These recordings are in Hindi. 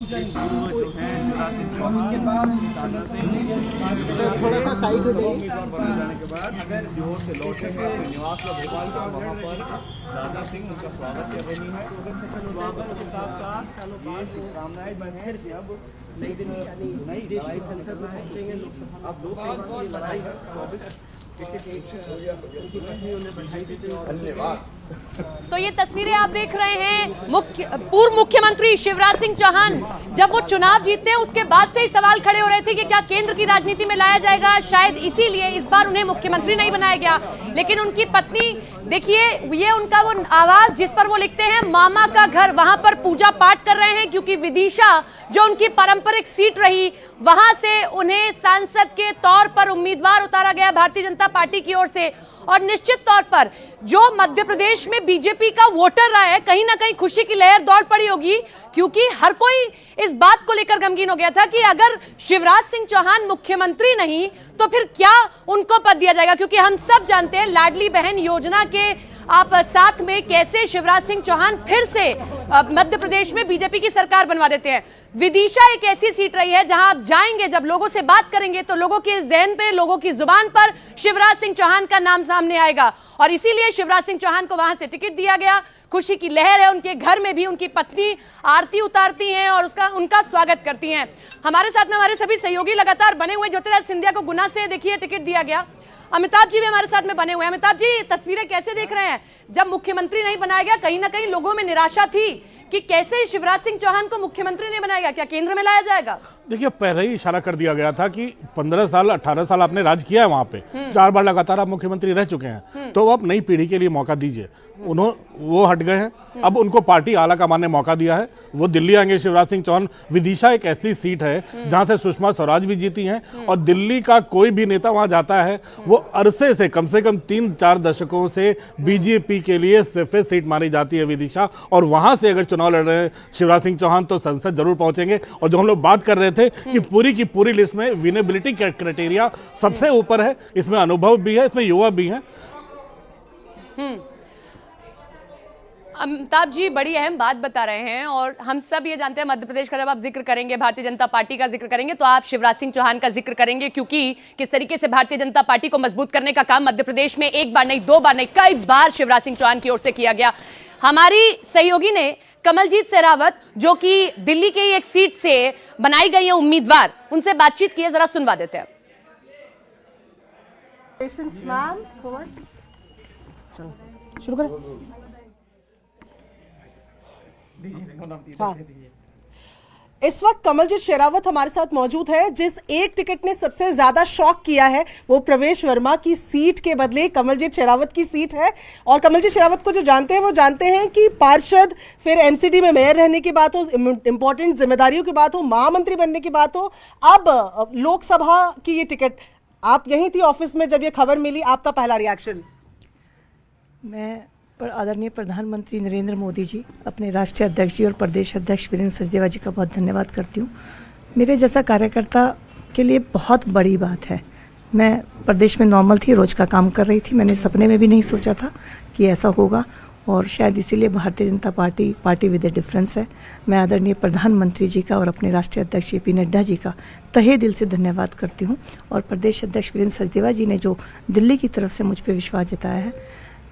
जो है उसके बाद थोड़ा सा साइड हो जाने के बाद अगर जोर से लौटेंगे निवास का भोपाल का वहाँ पर दादा सिंह उनका स्वागत कर रही है। स्वागत के साथ साथ ये शुभकामनाएं बने कि अब नई दिल्ली नई लड़ाई संसद में पहुंचेंगे लोकसभा। अब लोकसभा की लड़ाई है 24 तो ये तस्वीरें आप देख रहे हैं पूर्व मुख्यमंत्री शिवराज सिंह चौहान जब वो चुनाव जीतते हैं उसके बाद से ही सवाल खड़े हो रहे थे कि क्या केंद्र की राजनीति में लाया जाएगा, शायद इसीलिए इस बार उन्हें मुख्यमंत्री नहीं बनाया गया। लेकिन उनकी पत्नी देखिए, ये उनका वो आवाज जिस पर वो लिखते हैं मामा का घर, वहां पर पूजा पाठ कर रहे हैं क्योंकि विदिशा जो उनकी पारंपरिक सीट रही वहां से उन्हें सांसद के तौर पर उम्मीदवार उतारा गया भारतीय जनता पार्टी की ओर से। और निश्चित तौर पर जो मध्य प्रदेश में बीजेपी का वोटर रहा है, कहीं ना कहीं खुशी की लहर दौड़ पड़ी होगी क्योंकि हर कोई इस बात को लेकर गमगीन हो गया था कि अगर शिवराज सिंह चौहान मुख्यमंत्री नहीं तो फिर क्या उनको पद दिया जाएगा। क्योंकि हम सब जानते हैं लाडली बहन योजना के आप साथ में कैसे शिवराज सिंह चौहान फिर से मध्य प्रदेश में बीजेपी की सरकार बनवा देते हैं। विदिशा एक ऐसी सीट रही है जहां आप जाएंगे, जब लोगों से बात करेंगे तो लोगों के जहन पे, लोगों की जुबान पर शिवराज सिंह चौहान का नाम सामने आएगा और इसीलिए शिवराज सिंह चौहान को वहां से टिकट दिया गया। खुशी की लहर है, उनके घर में भी उनकी पत्नी आरती उतारती हैं और उनका स्वागत करती हैं। हमारे साथ में हमारे सभी सहयोगी लगातार बने हुए। ज्योतिराज सिंधिया को गुना से देखिए टिकट दिया गया। अमिताभ जी भी हमारे साथ में बने हुए हैं। अमिताभ जी, तस्वीरें कैसे देख रहे हैं? जब मुख्यमंत्री नहीं बनाया गया, कहीं ना कहीं लोगों में निराशा थी कि कैसे शिवराज सिंह चौहान को मुख्यमंत्री नहीं बनाया गया, क्या केंद्र में लाया जाएगा? देखिए, पहले ही इशारा कर दिया गया था कि 15 साल 18 साल आपने राज किया है वहां पे, 4 बार लगातार आप मुख्यमंत्री रह चुके हैं, तो अब नई पीढ़ी के लिए मौका दीजिए। वो हट गए हैं, अब उनको पार्टी आला कमान ने मौका दिया है, वो दिल्ली आएंगे शिवराज सिंह चौहान। विदिशा एक ऐसी सीट है जहां से सुषमा स्वराज भी जीती हैं और दिल्ली का कोई भी नेता वहां जाता है वो अरसे से कम 3-4 दशकों से बीजेपी के लिए सेफेस्ट सीट मानी जाती है विदिशा। और वहां से अगर चुनाव लड़ रहे हैं शिवराज सिंह चौहान तो संसद जरूर पहुंचेंगे। और जो हम लोग बात कर रहे थे कि पूरी की पूरी लिस्ट में विनेबिलिटी क्राइटेरिया सबसे ऊपर है, इसमें अनुभव भी है, इसमें युवा भी है। अमिताभ जी बड़ी अहम बात बता रहे हैं और हम सब ये जानते हैं मध्य प्रदेश का जब आप जिक्र करेंगे, भारतीय जनता पार्टी का जिक्र करेंगे तो आप शिवराज सिंह चौहान का जिक्र करेंगे क्योंकि किस तरीके से भारतीय जनता पार्टी को मजबूत करने का काम मध्य प्रदेश में एक बार नहीं, 2 बार नहीं, कई बार शिवराज सिंह चौहान की ओर से किया गया। हमारी सहयोगी ने कमलजीत शेरावत जो कि दिल्ली के एक सीट से बनाई गई है उम्मीदवार, उनसे बातचीत की है, जरा सुनवा देते हैं। शुरू करें। हाँ। इस वक्त कमलजीत शेरावत हमारे साथ मौजूद है। जिस एक टिकट ने सबसे ज्यादा शॉक किया है वो प्रवेश वर्मा की सीट के बदले कमलजीत शेरावत की सीट है। और कमलजीत शेरावत को जो जानते हैं वो जानते हैं कि पार्षद, फिर एमसीडी में मेयर रहने की बात हो, इंपॉर्टेंट जिम्मेदारियों की बात हो, महामंत्री बनने की बात हो, अब लोकसभा की ये टिकट, आप यहीं थी ऑफिस में जब ये खबर मिली, आपका पहला रिएक्शन? मैं आदरणीय प्रधानमंत्री नरेंद्र मोदी जी, अपने राष्ट्रीय अध्यक्ष जी और प्रदेश अध्यक्ष वीरेंद्र सचदेवा जी का बहुत धन्यवाद करती हूँ। मेरे जैसा कार्यकर्ता के लिए बहुत बड़ी बात है। मैं प्रदेश में नॉर्मल थी, रोज का काम कर रही थी, मैंने सपने में भी नहीं सोचा था कि ऐसा होगा और शायद इसीलिए Bharatiya Janata party with A difference है। मैं आदरणीय प्रधानमंत्री जी का और अपने राष्ट्रीय अध्यक्ष जे पी नड्डा जी का तहे दिल से धन्यवाद करती हूँ और प्रदेश अध्यक्ष वीरेंद्र सचदेवा जी ने जो दिल्ली की तरफ से मुझ पर विश्वास जताया है,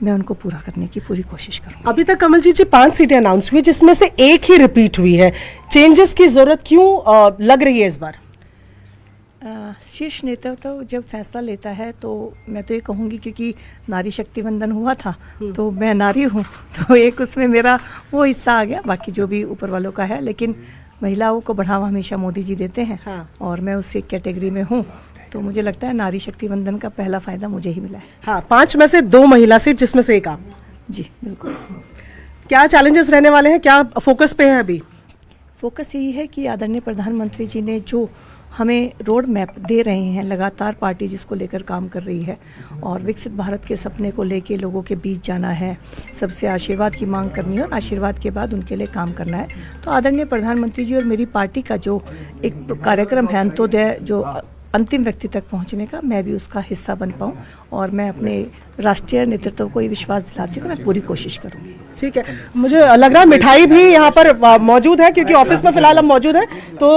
मैं उनको पूरा करने की पूरी कोशिश करूंगा। अभी तक कमलजीत जी 5 सीटें अनाउंस हुई जिसमें से एक ही रिपीट हुई है, चेंजेस की जरूरत क्यों लग रही है इस बार? शीर्ष नेता तो जब फैसला लेता है तो मैं तो ये कहूँगी क्योंकि नारी शक्ति वंदन हुआ था तो मैं नारी हूँ तो एक उसमें मेरा वो हिस्सा आ गया, बाकी जो भी ऊपर वालों का है, लेकिन महिलाओं को बढ़ावा हमेशा मोदी जी देते हैं। हाँ। और मैं उस एक कैटेगरी में हूँ तो मुझे लगता है नारी शक्ति वंदन का पहला फायदा मुझे ही मिला है। हाँ, 5 में से 2 महिला सीट जिसमें से एक आप। जी बिल्कुल। क्या चैलेंजेस रहने वाले हैं, क्या फोकस पे है अभी? फोकस यही है कि आदरणीय प्रधानमंत्री जी ने जो हमें रोड मैप दे रहे हैं, लगातार पार्टी जिसको लेकर काम कर रही है और विकसित भारत के सपने को लेके लोगों के बीच जाना है, सबसे आशीर्वाद की मांग करनी है और आशीर्वाद के बाद उनके लिए काम करना है। तो आदरणीय प्रधानमंत्री जी और मेरी पार्टी का जो एक कार्यक्रम है अंत्योदय, जो अंतिम व्यक्ति तक पहुंचने का मैं भी उसका हिस्सा बन पाऊं और मैं अपने राष्ट्रीय नेतृत्व को ये विश्वास दिलाती हूँ कि मैं पूरी कोशिश करूंगी। ठीक है, मुझे लग रहा है मिठाई भी यहाँ पर मौजूद है, क्योंकि ऑफिस में फिलहाल हम मौजूद हैं। तो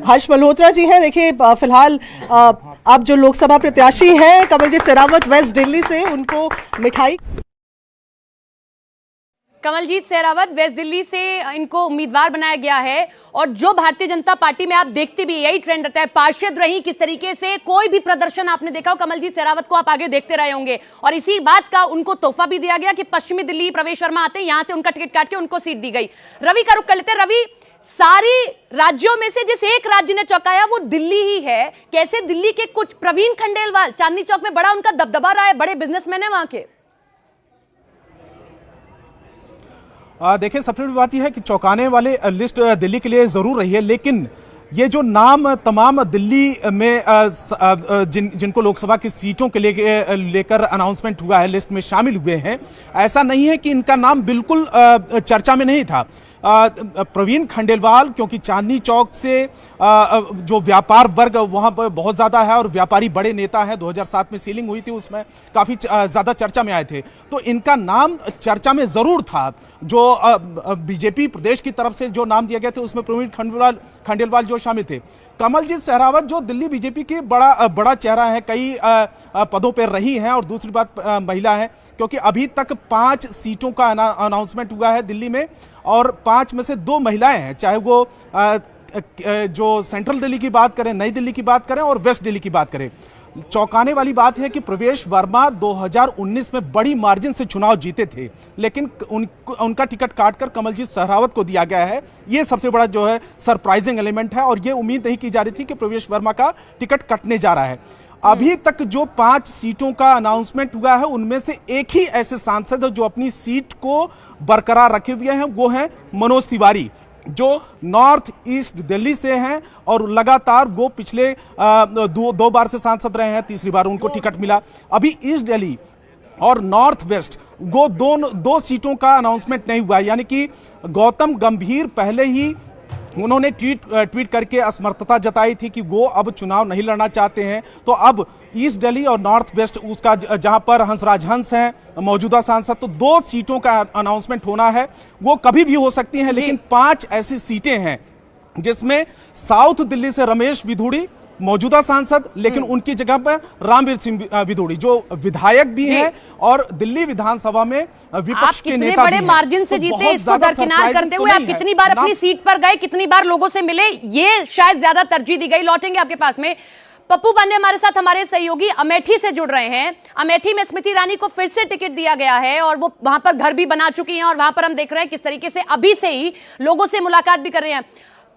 हर्ष मल्होत्रा जी हैं, देखिए फिलहाल आप जो लोकसभा प्रत्याशी हैं कमलजीत शेरावत वेस्ट दिल्ली से, उनको मिठाई। कमलजीत शेरावत वेस्ट दिल्ली से इनको उम्मीदवार बनाया गया है और जो भारतीय जनता पार्टी में आप देखते भी यही ट्रेंड रहता है, पार्षद रही किस तरीके से कोई भी प्रदर्शन आपने देखा हो कमलजीत शेरावत को आप आगे देखते रहे होंगे और इसी बात का उनको तोहफा भी दिया गया कि पश्चिमी दिल्ली प्रवेश वर्मा आते हैं, यहां से उनका टिकट काट के उनको सीट दी गई। रवि का रुख कर लेते हैं। रवि, सारी राज्यों में से जिस एक राज्य ने चौंकाया वो दिल्ली ही है। कैसे दिल्ली के कुछ प्रवीण खंडेलवाल, चांदनी चौक में बड़ा उनका दबदबा रहा है, बड़े बिजनेसमैन है वहां के। देखिए, सबसे बड़ी बात यह है कि चौंकाने वाले लिस्ट दिल्ली के लिए जरूर रही है, लेकिन ये जो नाम तमाम दिल्ली में जिनको लोकसभा की सीटों के लेकर अनाउंसमेंट हुआ है, लिस्ट में शामिल हुए हैं, ऐसा नहीं है कि इनका नाम बिल्कुल चर्चा में नहीं था। प्रवीण खंडेलवाल, क्योंकि चांदनी चौक से जो व्यापार वर्ग वहां पर बहुत ज्यादा है और व्यापारी बड़े नेता है, 2007 में सीलिंग हुई थी, उसमें काफी ज्यादा चर्चा में आए थे, तो इनका नाम चर्चा में जरूर था। जो बीजेपी प्रदेश की तरफ से जो नाम दिया गया था उसमें प्रवीण खंडेलवाल जो शामिल थे। कमलजीत शेरावत जो दिल्ली बीजेपी की बड़ा चेहरा है, कई पदों पर रही हैं, और दूसरी बात महिला है, क्योंकि अभी तक 5 सीटों का अनाउंसमेंट हुआ है दिल्ली में और 5 में से 2 महिलाएं हैं, चाहे वो जो सेंट्रल दिल्ली की बात करें, नई दिल्ली की बात करें और वेस्ट दिल्ली की बात करें। चौंकाने वाली बात है कि प्रवेश वर्मा 2019 में बड़ी मार्जिन से चुनाव जीते थे, लेकिन उनका टिकट काटकर कमलजीत शेरावत को दिया गया है। ये सबसे बड़ा जो है सरप्राइजिंग एलिमेंट है और ये उम्मीद नहीं की जा रही थी कि प्रवेश वर्मा का टिकट कटने जा रहा है। अभी तक जो 5 सीटों का अनाउंसमेंट हुआ है उनमें से एक ही ऐसे सांसद जो अपनी सीट को बरकरार रखे हुए हैं, वो है मनोज तिवारी, जो नॉर्थ ईस्ट दिल्ली से हैं और लगातार वो पिछले दो बार से सांसद रहे हैं, तीसरी बार उनको टिकट मिला। अभी ईस्ट दिल्ली और नॉर्थ वेस्ट वो दो सीटों का अनाउंसमेंट नहीं हुआ, यानी कि गौतम गंभीर पहले ही उन्होंने ट्वीट करके असमर्थता जताई थी कि वो अब चुनाव नहीं लड़ना चाहते हैं। तो अब ईस्ट दिल्ली और नॉर्थ वेस्ट उसका जहां पर हंसराज हंस हैं मौजूदा सांसद, तो 2 सीटों का अनाउंसमेंट होना है, वो कभी भी हो सकती हैं, लेकिन 5 ऐसी सीटें हैं जिसमें साउथ दिल्ली से रमेश विधूड़ी मौजूदा सांसद, लेकिन उनकी जगह पर रामवीर सिंह विधूड़ी जो विधायक भी हैं और दिल्ली विधानसभा में विपक्ष के नेता बड़े मार्जिन से जीते, इसको दरकिनार करते हुए आप कितनी बार अपनी सीट पर गए, कितनी बार लोगों से मिले, ये शायद ज्यादा तरजीह दी गई। लौटेंगे आपके पास में। पप्पू पांडे हमारे साथ, हमारे सहयोगी अमेठी से जुड़ रहे हैं। अमेठी में स्मृति ईरानी को फिर से टिकट दिया गया है और वो वहां पर घर भी बना चुकी हैं और वहां पर हम देख रहे हैं किस तरीके से अभी से ही लोगों से मुलाकात भी कर रहे हैं।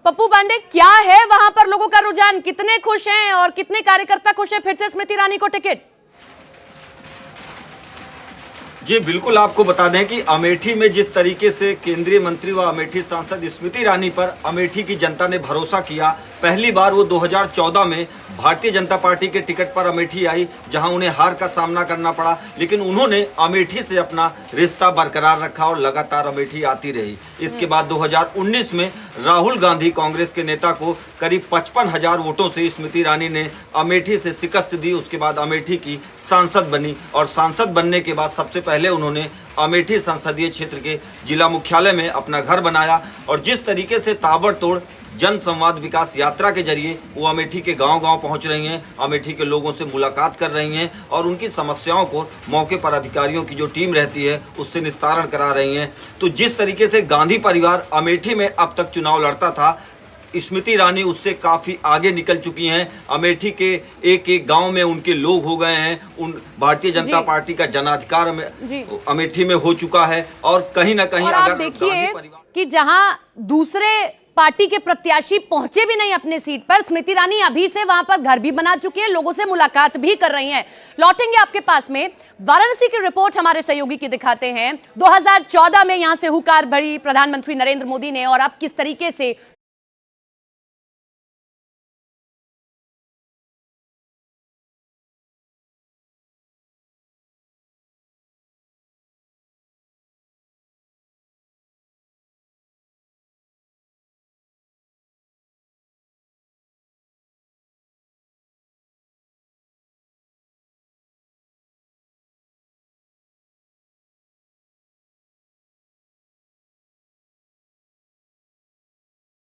पप्पू पांडे, क्या है वहां पर लोगों का रुझान, कितने खुश हैं और कितने कार्यकर्ता खुश हैं फिर से स्मृति ईरानी को टिकट? जी बिल्कुल, आपको बता दें कि अमेठी में जिस तरीके से केंद्रीय मंत्री व अमेठी सांसद स्मृति ईरानी पर अमेठी की जनता ने भरोसा किया, पहली बार वो 2014 में भारतीय जनता पार्टी के टिकट पर अमेठी आई, जहां उन्हें हार का सामना करना पड़ा, लेकिन उन्होंने अमेठी से अपना रिश्ता बरकरार रखा और लगातार अमेठी आती रही। इसके बाद 2019 में राहुल गांधी कांग्रेस के नेता को करीब 55,000 वोटों से स्मृति ईरानी ने अमेठी से शिकस्त दी। उसके बाद अमेठी की सांसद बनी और सांसद बनने के बाद सबसे पहले उन्होंने अमेठी संसदीय क्षेत्र के जिला मुख्यालय में अपना घर बनाया और जिस तरीके से ताबड़तोड़ जन संवाद विकास यात्रा के जरिए वो अमेठी के गांव-गांव पहुंच रही हैं, अमेठी के लोगों से मुलाकात कर रही हैं और उनकी समस्याओं को मौके पर अधिकारियों की जो टीम रहती है उससे निस्तारण करा रही हैं। तो जिस तरीके से गांधी परिवार अमेठी में अब तक चुनाव लड़ता था, स्मृति ईरानी उससे काफी आगे निकल चुकी हैं। अमेठी के एक गांव में उनके लोग हो गए हैं। उन भारतीय जनता पार्टी का जनाधिकार में अमेठी में हो चुका है और कहीं ना कहीं अगर देखिए कि जहां दूसरे पार्टी के प्रत्याशी पहुंचे भी नहीं अपने सीट पर, स्मृति ईरानी अभी से वहां पर घर भी बना चुकी हैं, लोगों से मुलाकात भी कर रही हैं। लौटेंगे आपके पास में। वाराणसी की रिपोर्ट हमारे सहयोगी की दिखाते हैं। 2014 में यहां से हुंकार भरी प्रधानमंत्री नरेंद्र मोदी ने और अब किस तरीके से